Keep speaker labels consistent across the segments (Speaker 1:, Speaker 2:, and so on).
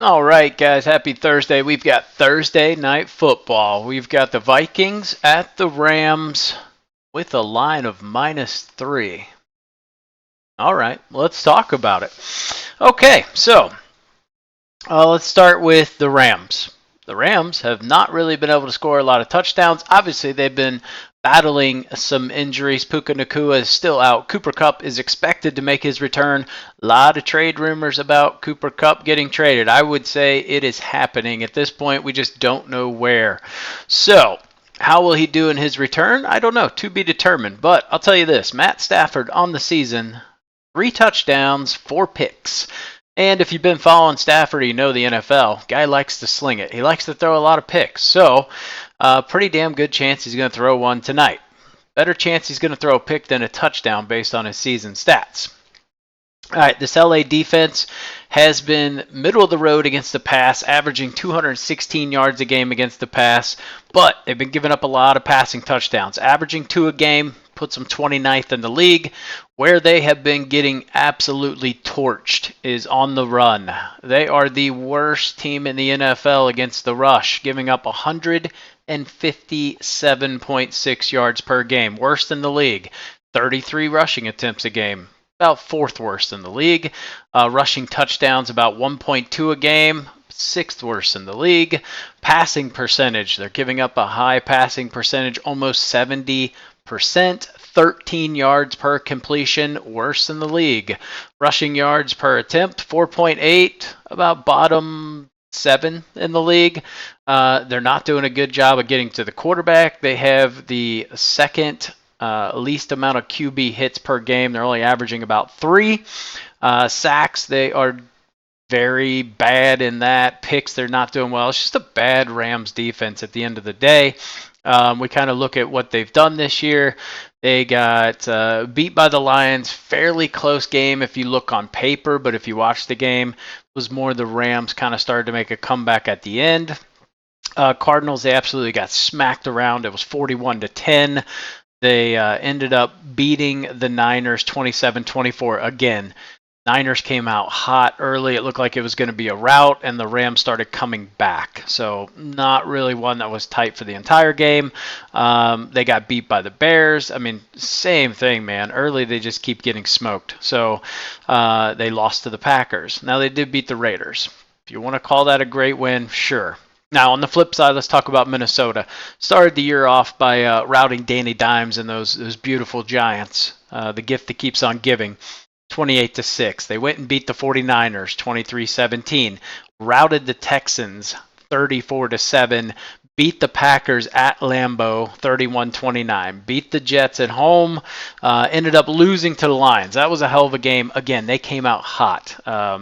Speaker 1: All right, guys, happy Thursday. We've got Thursday night football. We've got the Vikings at the Rams with a line of -3. All right, let's talk about it. Okay, so let's start with the Rams. The Rams have not really been able to score a lot of touchdowns. Obviously, they've been battling some injuries. Puka Nacua is still out. Cooper Kupp is expected to make his return. A lot of trade rumors about Cooper Kupp getting traded. I would say it is happening. At this point, we just don't know where. So, how will he do in his return? I don't know. To be determined. But I'll tell you this. Matt Stafford on the season, 3 touchdowns, 4 picks. And if you've been following Stafford, you know the NFL. Guy likes to sling it. He likes to throw a lot of picks. So, pretty damn good chance he's going to throw one tonight. Better chance he's going to throw a pick than a touchdown based on his season stats. All right, this LA defense has been middle of the road against the pass, averaging 216 yards a game against the pass, but they've been giving up a lot of passing touchdowns, averaging 2 a game, puts them 29th in the league. Where they have been getting absolutely torched is on the run. They are the worst team in the NFL against the rush, giving up 157.6 yards per game, worst in the league. 33 rushing attempts a game, about 4th worst in the league. Rushing touchdowns, about 1.2 a game, 6th worst in the league. Passing percentage, they're giving up a high passing percentage, almost 70%. 13 yards per completion, worst in the league. Rushing yards per attempt, 4.8, about bottom 7 in the league. They're not doing a good job of getting to the quarterback. They have the second least amount of QB hits per game. They're only averaging about 3. Sacks, they are very bad in that. Picks, they're not doing well. It's just a bad Rams defense at the end of the day. We kind of look at what they've done this year. They got beat by the Lions. Fairly close game if you look on paper, but if you watch the game, it was more the Rams kind of started to make a comeback at the end. Cardinals, they absolutely got smacked around. It was 41-10. They ended up beating the Niners 27-24 again. Niners came out hot early. It looked like it was going to be a rout, and the Rams started coming back. So not really one that was tight for the entire game. They got beat by the Bears. I mean, same thing, man. Early, they just keep getting smoked. So they lost to the Packers. Now, they did beat the Raiders. If you want to call that a great win, sure. Now, on the flip side, let's talk about Minnesota. Started the year off by routing Danny Dimes and those beautiful Giants. The gift that keeps on giving. 28-6. They went and beat the 49ers 23-17. Routed the Texans 34-7. Beat the Packers at Lambeau 31-29. Beat the Jets at home. Ended up losing to the Lions. That was a hell of a game. Again, they came out hot.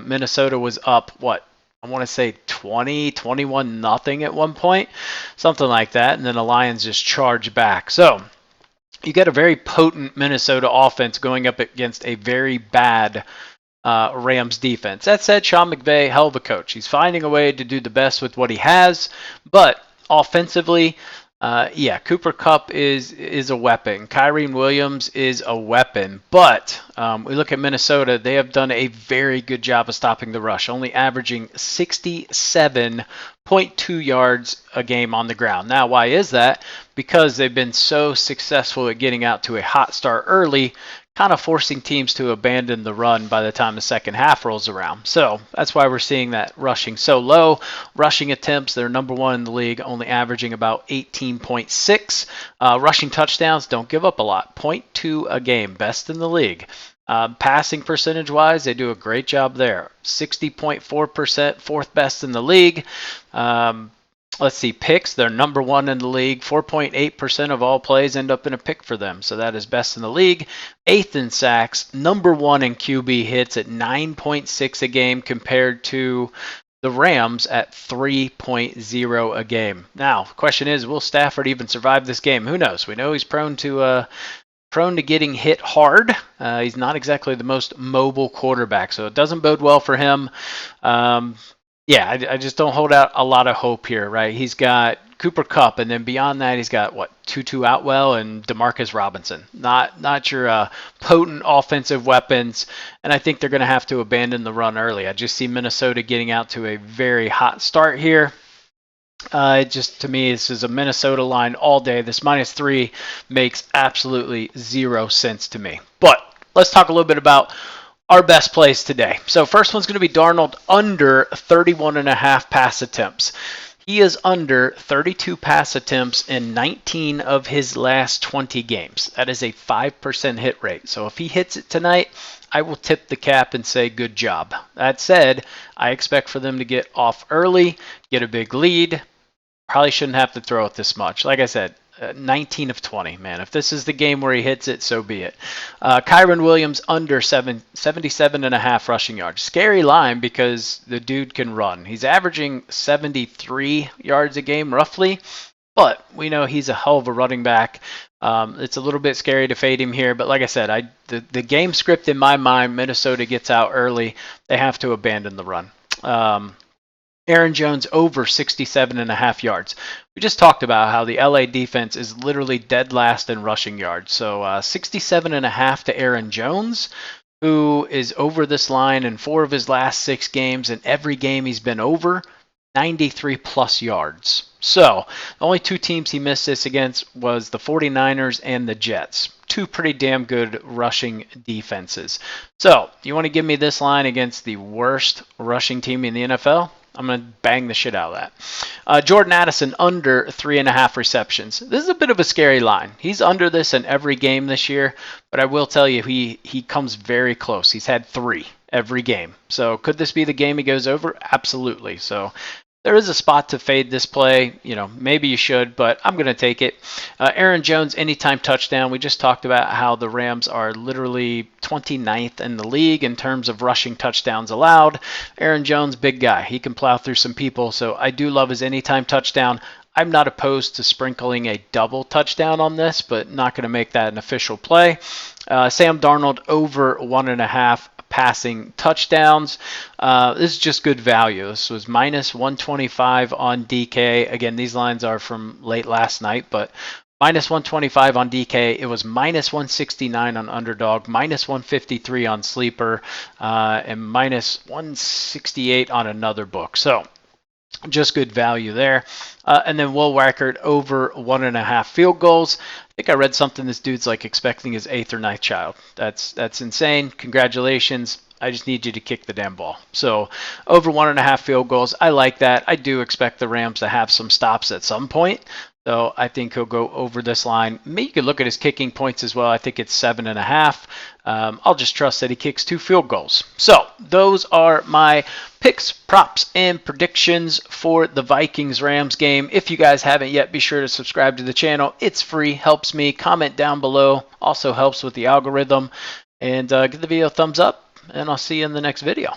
Speaker 1: Minnesota was up, I want to say 21-0 at one point. Something like that. And then the Lions just charged back. So, you got a very potent Minnesota offense going up against a very bad Rams defense. That said, Sean McVay, hell of a coach. He's finding a way to do the best with what he has. But offensively, Cooper Kupp is a weapon. Kyren Williams is a weapon. But we look at Minnesota, they have done a very good job of stopping the rush, only averaging 67.2 yards a game on the ground. Now, why is that? Because they've been so successful at getting out to a hot start early, kind of forcing teams to abandon the run by the time the second half rolls around. So that's why we're seeing that rushing so low. Rushing attempts, they're number 1 in the league, only averaging about 18.6. Rushing touchdowns, don't give up a lot, 0.2 a game, best in the league. Passing percentage-wise, they do a great job there. 60.4%, 4th best in the league. Let's see, picks, they're number 1 in the league. 4.8% of all plays end up in a pick for them, so that is best in the league. 8th in sacks, number 1 in QB hits at 9.6 a game compared to the Rams at 3.0 a game. Now, the question is, will Stafford even survive this game? Who knows? We know he's prone to getting hit hard. He's not exactly the most mobile quarterback, so it doesn't bode well for him. Yeah, I just don't hold out a lot of hope here, right? He's got Cooper Kupp, and then beyond that, he's got what, Tutu Atwell and Demarcus Robinson. Not your potent offensive weapons, and I think they're going to have to abandon the run early. I just see Minnesota getting out to a very hot start here. It just, to me, this is a Minnesota line all day. This -3 makes absolutely zero sense to me. But let's talk a little bit about our best plays today. So first one's going to be Darnold under 31.5 pass attempts. He is under 32 pass attempts in 19 of his last 20 games. That is a 5% hit rate. So if he hits it tonight, I will tip the cap and say good job. That said, I expect for them to get off early, get a big lead. Probably shouldn't have to throw it this much. Like I said, 19 of 20, man. If this is the game where he hits it, so be it. Kyron Williams under 77.5 rushing yards. Scary line because the dude can run. He's averaging 73 yards a game roughly, but we know he's a hell of a running back. It's a little bit scary to fade him here, but like I said, the game script in my mind, Minnesota gets out early. They have to abandon the run. Aaron Jones over 67.5 yards. We just talked about how the LA defense is literally dead last in rushing yards. So 67.5 to Aaron Jones, who is over this line in 4 of his last 6 games. In every game he's been over 93 plus yards. So the only 2 teams he missed this against was the 49ers and the Jets. 2 pretty damn good rushing defenses. So you want to give me this line against the worst rushing team in the NFL? I'm going to bang the shit out of that. Jordan Addison under 3.5 receptions. This is a bit of a scary line. He's under this in every game this year, but I will tell you he comes very close. He's had 3 every game. So could this be the game he goes over? Absolutely. So there is a spot to fade this play. You know, maybe you should, but I'm going to take it. Aaron Jones, anytime touchdown. We just talked about how the Rams are literally 29th in the league in terms of rushing touchdowns allowed. Aaron Jones, big guy. He can plow through some people, so I do love his anytime touchdown. I'm not opposed to sprinkling a double touchdown on this, but not going to make that an official play. Sam Darnold over 1.5 passing touchdowns. This is just good value. This was -125 on DK. Again, these lines are from late last night, but -125 on DK. It was -169 on Underdog, -153 on Sleeper, and -168 on another book. So just good value there. And then Will Wackert over 1.5 field goals. I think I read something this dude's like expecting his 8th or 9th child. That's insane. Congratulations. I just need you to kick the damn ball. So over 1.5 field goals. I like that. I do expect the Rams to have some stops at some point. So I think he'll go over this line. Maybe you could look at his kicking points as well. I think it's 7.5. I'll just trust that he kicks 2 field goals. So those are my picks, props, and predictions for the Vikings-Rams game. If you guys haven't yet, be sure to subscribe to the channel. It's free, helps me. Comment down below, also helps with the algorithm. And give the video a thumbs up, and I'll see you in the next video.